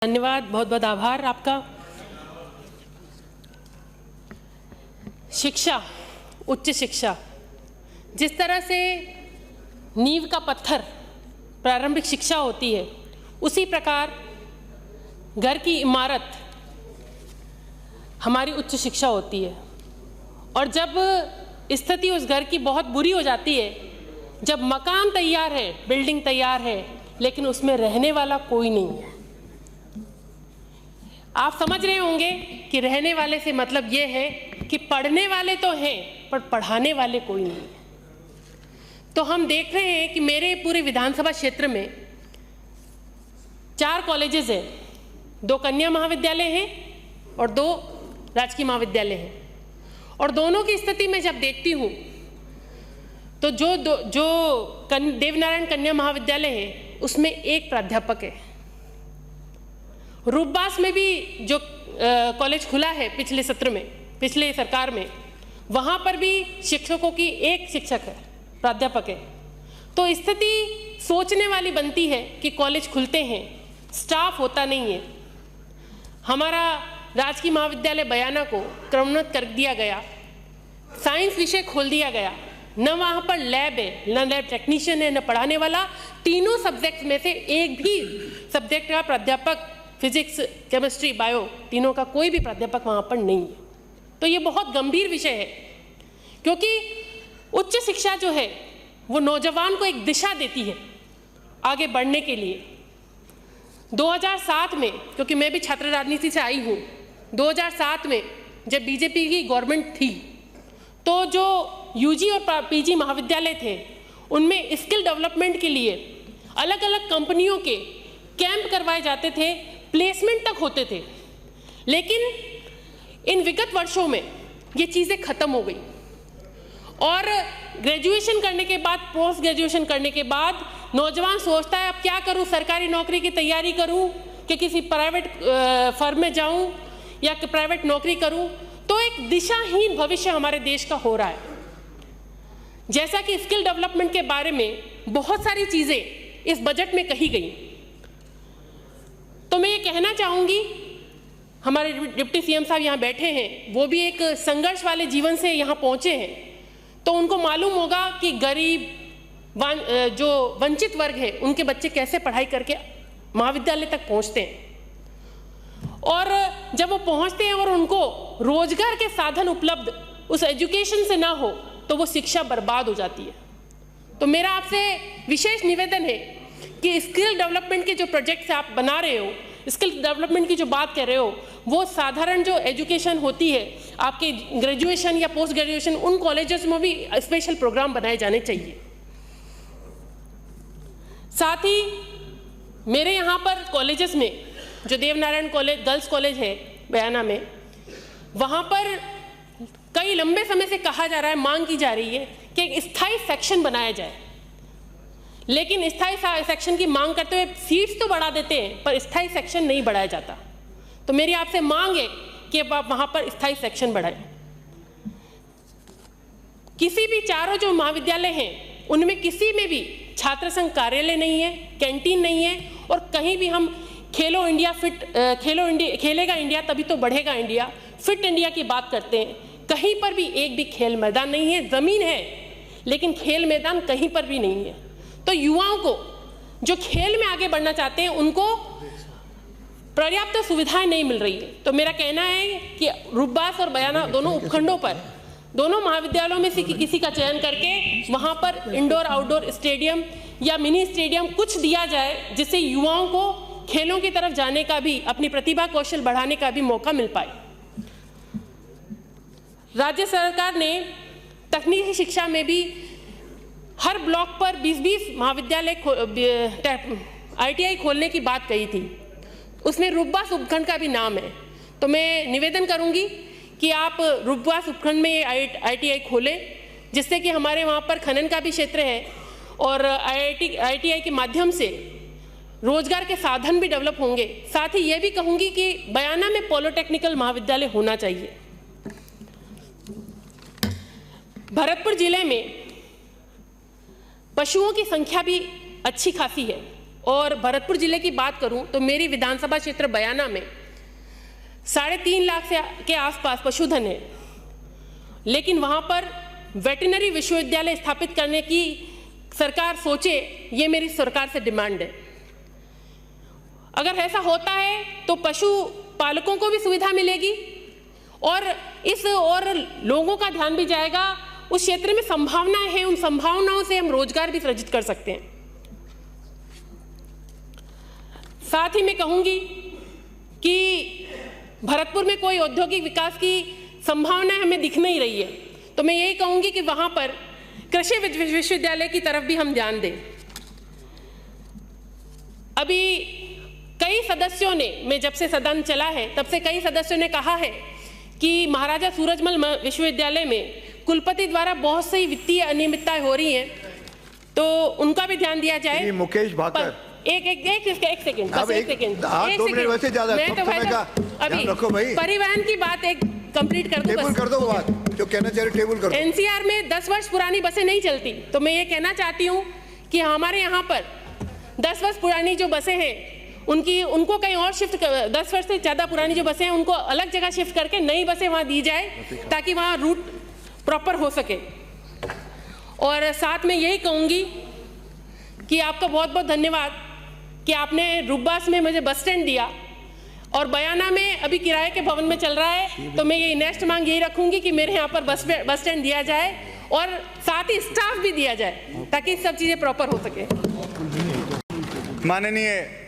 धन्यवाद, बहुत बहुत आभार आपका। शिक्षा, उच्च शिक्षा, जिस तरह से नींव का पत्थर प्रारंभिक शिक्षा होती है, उसी प्रकार घर की इमारत हमारी उच्च शिक्षा होती है। और जब स्थिति उस घर की बहुत बुरी हो जाती है, जब मकान तैयार है, बिल्डिंग तैयार है, लेकिन उसमें रहने वाला कोई नहीं है। आप समझ रहे होंगे कि रहने वाले से मतलब ये है कि पढ़ने वाले तो हैं पर पढ़ाने वाले कोई नहीं है। तो हम देख रहे हैं कि मेरे पूरे विधानसभा क्षेत्र में 4 कॉलेजेस हैं, 2 कन्या महाविद्यालय हैं और 2 राजकीय महाविद्यालय हैं। और दोनों की स्थिति में जब देखती हूँ तो जो देवनारायण कन्या महाविद्यालय है उसमें 1 प्राध्यापक है। रूपबास में भी जो कॉलेज खुला है पिछले सत्र में, पिछले सरकार में, वहाँ पर भी शिक्षकों की 1 शिक्षक है, प्राध्यापक है। तो स्थिति सोचने वाली बनती है कि कॉलेज खुलते हैं, स्टाफ होता नहीं है। हमारा राजकीय महाविद्यालय बयाना को क्रमोन्नत कर दिया गया, साइंस विषय खोल दिया गया, न वहाँ पर लैब है, न लैब टेक्नीशियन है, न पढ़ाने वाला। तीनों सब्जेक्ट में से एक भी सब्जेक्ट का प्राध्यापक, फिजिक्स, केमिस्ट्री, बायो, तीनों का कोई भी प्राध्यापक वहाँ पर नहीं है। तो ये बहुत गंभीर विषय है, क्योंकि उच्च शिक्षा जो है वो नौजवान को एक दिशा देती है आगे बढ़ने के लिए। 2007 में, क्योंकि मैं भी छात्र राजनीति से आई हूँ, 2007 में जब बीजेपी की गवर्नमेंट थी तो जो यूजी और पीजी महाविद्यालय थे उनमें स्किल डेवलपमेंट के लिए अलग अलग कंपनियों के कैंप करवाए जाते थे, प्लेसमेंट तक होते थे। लेकिन इन विगत वर्षों में ये चीज़ें खत्म हो गई और ग्रेजुएशन करने के बाद, पोस्ट ग्रेजुएशन करने के बाद नौजवान सोचता है अब क्या करूं, सरकारी नौकरी की तैयारी करूं कि किसी प्राइवेट फर्म में जाऊं या प्राइवेट नौकरी करूं। तो एक दिशाहीन भविष्य हमारे देश का हो रहा है। जैसा कि स्किल डेवलपमेंट के बारे में बहुत सारी चीज़ें इस बजट में कही गई, तो मैं ये कहना चाहूँगी, हमारे डिप्टी सीएम साहब यहाँ बैठे हैं, वो भी एक संघर्ष वाले जीवन से यहाँ पहुँचे हैं, तो उनको मालूम होगा कि गरीब, जो वंचित वर्ग है, उनके बच्चे कैसे पढ़ाई करके महाविद्यालय तक पहुँचते हैं। और जब वो पहुँचते हैं और उनको रोजगार के साधन उपलब्ध उस एजुकेशन से ना हो तो वो शिक्षा बर्बाद हो जाती है। तो मेरा आपसे विशेष निवेदन है कि स्किल डेवलपमेंट के जो प्रोजेक्ट्स आप बना रहे हो, स्किल डेवलपमेंट की जो बात कर रहे हो, वो साधारण जो एजुकेशन होती है आपके ग्रेजुएशन या पोस्ट ग्रेजुएशन, उन कॉलेजेस में भी स्पेशल प्रोग्राम बनाए जाने चाहिए। साथ ही मेरे यहाँ पर कॉलेजेस में जो देवनारायण कॉलेज, गर्ल्स कॉलेज है बयाना में, वहाँ पर कई लंबे समय से कहा जा रहा है, मांग की जा रही है कि एक स्थायी सेक्शन बनाया जाए। लेकिन स्थायी सेक्शन की मांग करते हुए सीट्स तो बढ़ा देते हैं पर स्थायी सेक्शन नहीं बढ़ाया जाता। तो मेरी आपसे मांग है कि आप वहाँ पर स्थायी सेक्शन बढ़ाएं। किसी भी 4 जो महाविद्यालय हैं उनमें किसी में भी छात्र संघ कार्यालय नहीं है, कैंटीन नहीं है, और कहीं भी हम खेलो इंडिया फिट, खेलेगा इंडिया तभी तो बढ़ेगा इंडिया, फिट इंडिया की बात करते हैं, कहीं पर भी एक भी खेल मैदान नहीं है। ज़मीन है लेकिन खेल मैदान कहीं पर भी नहीं है। तो युवाओं को जो खेल में आगे बढ़ना चाहते हैं उनको पर्याप्त सुविधाएं नहीं मिल रही है। तो मेरा कहना है कि रूपबास और बयाना दोनों उपखंडों पर, दोनों महाविद्यालयों में से किसी का चयन करके वहां पर इंडोर आउटडोर स्टेडियम या मिनी स्टेडियम कुछ दिया जाए, जिससे युवाओं को खेलों की तरफ जाने का भी, अपनी प्रतिभा कौशल बढ़ाने का भी मौका मिल पाए। राज्य सरकार ने तकनीकी शिक्षा में भी हर ब्लॉक पर 20-20 महाविद्यालय ITI खोलने की बात कही थी। उसमें रूपबास उपखंड का भी नाम है। तो मैं निवेदन करूंगी कि आप रूपबास उपखंड में ITI खोलें, जिससे कि हमारे वहाँ पर खनन का भी क्षेत्र है और ITI के माध्यम से रोजगार के साधन भी डेवलप होंगे। साथ ही ये भी कहूँगी कि बयाना में पॉलिटेक्निकल महाविद्यालय होना चाहिए। भरतपुर जिले में पशुओं की संख्या भी अच्छी खासी है, और भरतपुर जिले की बात करूं तो मेरी विधानसभा क्षेत्र बयाना में 3.5 लाख के आसपास पशुधन है, लेकिन वहां पर वेटरनरी विश्वविद्यालय स्थापित करने की सरकार सोचे, ये मेरी सरकार से डिमांड है। अगर ऐसा होता है तो पशु पालकों को भी सुविधा मिलेगी और लोगों का ध्यान भी जाएगा। उस क्षेत्र में संभावनाएं हैं, उन संभावनाओं से हम रोजगार भी सृजित कर सकते हैं। साथ ही मैं कहूंगी कि भरतपुर में कोई औद्योगिक विकास की संभावनाएं हमें दिख नहीं रही है, तो मैं यही कहूंगी कि वहां पर कृषि विश्वविद्यालय की तरफ भी हम ध्यान दें। अभी कई सदस्यों ने, मैं जब से सदन चला है तब से कई सदस्यों ने कहा है कि महाराजा सूरजमल विश्वविद्यालय में कुलपति द्वारा बहुत सी वित्तीय अनियमितताएं हो रही हैं, तो उनका भी ध्यान दिया जाए। मुकेश भाकर, एक सेकंड, अभी परिवहन की बात एक कंप्लीट कर दो बात जो कहना चाह रहे, टेबल कर दो। एनसीआर में 10 वर्ष पुरानी बसें नहीं चलती, तो मैं ये कहना चाहती हूँ कि हमारे यहाँ पर 10 वर्ष पुरानी जो बसें हैं उनको कहीं और शिफ्ट 10 वर्ष से ज़्यादा पुरानी जो बसें हैं उनको अलग जगह शिफ्ट करके नई बसें वहाँ दी जाए, ताकि वहाँ रूट प्रॉपर हो सके। और साथ में यही कहूँगी कि आपका बहुत बहुत धन्यवाद कि आपने रूपबास में मुझे बस स्टैंड दिया, और बयाना में अभी किराए के भवन में चल रहा है, तो मैं ये नेक्स्ट मांग यही रखूंगी कि मेरे यहाँ पर बस स्टैंड दिया जाए और साथ ही स्टाफ भी दिया जाए, ताकि सब चीज़ें प्रॉपर हो सके। माननीय